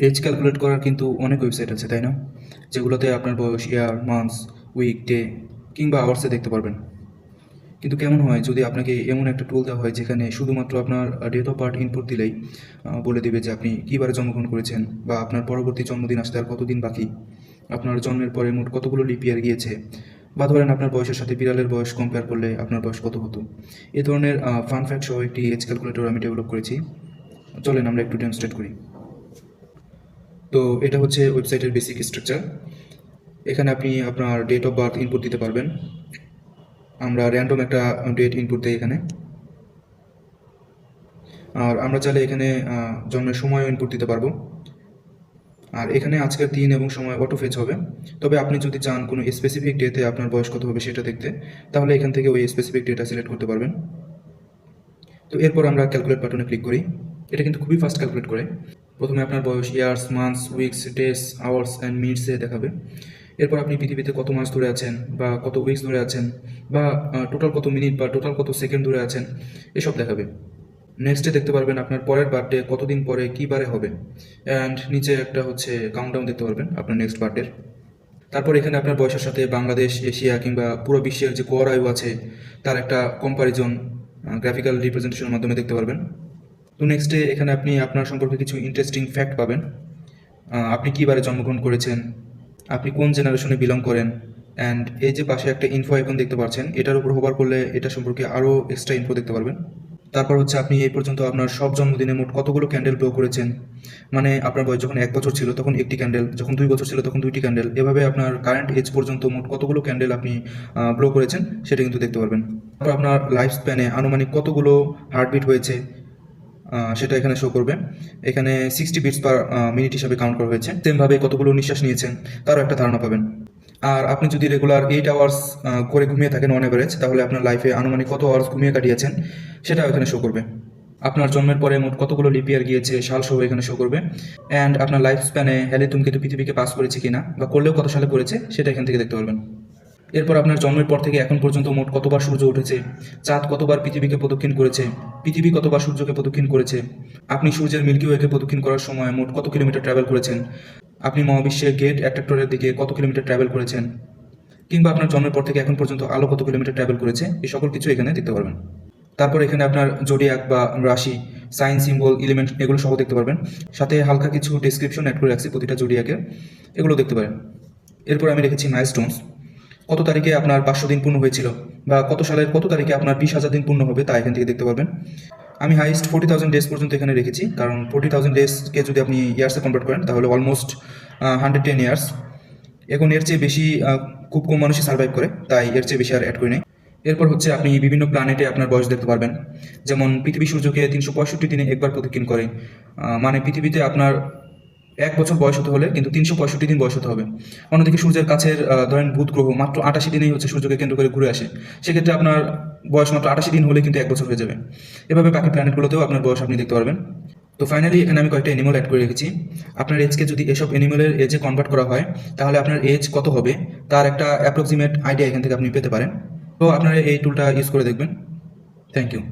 Age calculate করার কিন্তু অনেক ওয়েবসাইট আছে, তাই না? যেগুলোতে আপনার বয়স ইয়ার, মান্থস, উইক, ডে কিংবা আওয়ার্সে দেখতে পারবেন। কিন্তু কেমন হয় যদি আপনাকে এমন একটা টুল দেওয়া হয় যেখানে শুধুমাত্র আপনার ডেট অফ বার্থ ইনপুট দিলেই বলে দেবে যে আপনি কী বারে জন্মগ্রহণ করেছেন, বা আপনার পরবর্তী জন্মদিন আসতে আর কতদিন বাকি, আপনার জন্মের পরে মোট কতগুলো লিপ ইয়ার গিয়েছে, বা ধরেন আপনার বয়সের সাথে বিড়ালের বয়স কম্পেয়ার করলে আপনার বয়স কত হতো। এ ধরনের ফান ফ্যাক্ট সহ একটি এজ ক্যালকুলেটর আমি ডেভেলপ করেছি। চলেন আমরা একটু ডেমনস্ট্রেট করি। তো এটা হচ্ছে ওয়েবসাইটের বেসিক স্ট্রাকচার। এখানে আপনি আপনার ডেট অফ বার্থ ইনপুট দিতে পারবেন। আমরা র্যান্ডম একটা ডেট ইনপুট দিই এখানে, আর আমরা চাইলে এখানে জন্মের সময়ও ইনপুট দিতে পারবো। আর এখানে আজকের দিন এবং সময় অটো ফেচ হবে। তবে আপনি যদি চান কোনো স্পেসিফিক ডেতে আপনার বয়স কত হবে সেটা দেখতে, তাহলে এখান থেকে ওই স্পেসিফিক ডেটা সিলেক্ট করতে পারবেন। তো এরপর আমরা ক্যালকুলেট বাটনে ক্লিক করি। এটা কিন্তু খুবই ফাস্ট ক্যালকুলেট করে। প্রথমে আপনার বয়স years, months, weeks, days, hours and মিনিটসে দেখাবে। এরপর আপনি পৃথিবীতে কত মাস ধরে আছেন, বা কত উইকস ধরে আছেন, বা টোটাল কত মিনিট বা টোটাল কত সেকেন্ড ধরে আছেন, এসব দেখাবে। নেক্সটে দেখতে পারবেন আপনার পরের বার্থডে কতদিন পরে কী বারে হবে, অ্যান্ড নিচে একটা হচ্ছে কাউন্টডাউন দেখতে পারবেন আপনার নেক্সট বার্থডের। তারপর এখানে আপনার বয়সের সাথে বাংলাদেশ, এশিয়া কিংবা পুরো বিশ্বের যে গড় আয়ু আছে তার একটা কম্পারিজন গ্রাফিক্যাল রিপ্রেজেন্টেশনের মাধ্যমে দেখতে পারবেন। তো নেক্সটে এখানে আপনি আপনার সম্পর্কে কিছু ইন্টারেস্টিং ফ্যাক্ট পাবেন। আপনি কী বারে জন্মগ্রহণ করেছেন, আপনি কোন জেনারেশনে বিলং করেন, অ্যান্ড এই যে পাশে একটা ইনফো আইকন দেখতে পাচ্ছেন, এটার উপর হোভার করলে এটা সম্পর্কে আরও এক্সট্রা ইনফো দেখতে পারবেন। তারপর হচ্ছে আপনি এই পর্যন্ত আপনার সব জন্মদিনে মোট কতগুলো ক্যান্ডেল ব্লো করেছেন, মানে আপনার বয়স যখন 1 বছর ছিল তখন একটি ক্যান্ডেল, যখন 2 বছর ছিল তখন 2টি ক্যান্ডেল, এভাবে আপনার কারেন্ট এজ পর্যন্ত মোট কতগুলো ক্যান্ডেল আপনি ব্লো করেছেন সেটা কিন্তু দেখতে পারবেন। তারপর আপনার লাইফ স্প্যানে আনুমানিক কতগুলো হার্টবিট হয়েছে সেটা এখানে শো করবে। এখানে 60 বিটস পার মিনিট হিসাবে কাউন্ট করা হয়েছে। সেমভাবে কতগুলো নিঃশ্বাস নিয়েছেন তারও একটা ধারণা পাবেন। আর আপনি যদি রেগুলার 8 আওয়ার্স করে ঘুমিয়ে থাকেন অন অ্যাভারেজ, তাহলে আপনার লাইফে আনুমানিক কত আওয়ার্স ঘুমিয়ে কাটিয়েছেন সেটাও এখানে শো করবে। আপনার জন্মের পরে মোট কতগুলো লিপ ইয়ার গিয়েছে সাল সহ এখানে শো করবে। অ্যান্ড আপনার লাইফ স্প্যানে হ্যালি ধূমকেতু পৃথিবীকে পাস করেছে কিনা, বা করলেও কত সালে করেছে সেটা এখান থেকে দেখতে পারবেন। এরপর আপনার জন্মের পর থেকে এখন পর্যন্ত মোট কতবার সূর্য উঠেছে, চাঁদ কতবার পৃথিবীকে প্রদক্ষিণ করেছে, পৃথিবী কতবার সূর্যকে প্রদক্ষিণ করেছে, আপনি সূর্যের মিল্কি ওয়েকে প্রদক্ষিণ করার সময় মোট কত কিলোমিটার ট্রাভেল করেছেন, আপনি মহাবিশ্বে গেট অ্যাট্রাক্টরের দিকে কত কিলোমিটার ট্রাভেল করেছেন, কিংবা আপনার জন্মের পর থেকে এখন পর্যন্ত আলো কত কিলোমিটার ট্রাভেল করেছে, এই সকল কিছু এখানে দেখতে পারবেন। তারপর এখানে আপনার জোডিয়াক বা রাশি, সাইন, সিম্বল, এলিমেন্ট এগুলো সহ দেখতে পারবেন। সাথে হালকা কিছু ডেসক্রিপশন অ্যাড করে রাখছি প্রতিটা জোডিয়াকের, এগুলো দেখতে পারেন। এরপর আমি রেখেছি মাইলস্টোনস, কত তারিখে আপনার 500 দিন পূর্ণ হয়েছিল, বা কত সালের কত তারিখে আপনার 20,000 দিন পূর্ণ হবে তা এখান থেকে দেখতে পারবেন। আমি হাইস্ট 40,000 ডেজ পর্যন্ত এখানে রেখেছি, কারণ 40,000 ডেজকে যদি আপনি ইয়ার্সে কনভার্ট করেন তাহলে অলমোস্ট 110 ইয়ার্স। এখন এর চেয়ে বেশি খুব কম মানুষই সার্ভাইভ করে, তাই এর চেয়ে বেশি আর অ্যাড করি নাই। এরপর হচ্ছে আপনি বিভিন্ন প্ল্যানেটে আপনার বয়স দেখতে পারবেন। যেমন পৃথিবী সূর্যকে 365 দিনে একবার প্রদক্ষিণ করে, মানে পৃথিবীতে আপনার 1 বছর বয়স হতে হলে কিন্তু 365 দিন বয়স হতে হবে। অন্যদিকে সূর্যের কাছের ধরেন বুধ গ্রহ মাত্র 88 দিনেই হচ্ছে সূর্যকে কেন্দ্র করে ঘুরে আসে। সেক্ষেত্রে আপনার বয়স মাত্র 88 দিন হলে কিন্তু 1 বছর হয়ে যাবে। এভাবে বাকি প্ল্যানেটগুলোতেও আপনার বয়স আপনি দেখতে পারবেন। তো ফাইনালি এখানে আমি কয়েকটা অ্যানিমাল অ্যাড করে রেখেছি। আপনার এজকে যদি এসব অ্যানিমালের এজে কনভার্ট করা হয় তাহলে আপনার এজ কত হবে তার একটা অ্যাপ্রক্সিমেট আইডিয়া এখান থেকে আপনি পেতে পারেন। তো আপনারা এই টুলটা ইউজ করে দেখবেন। Thank you.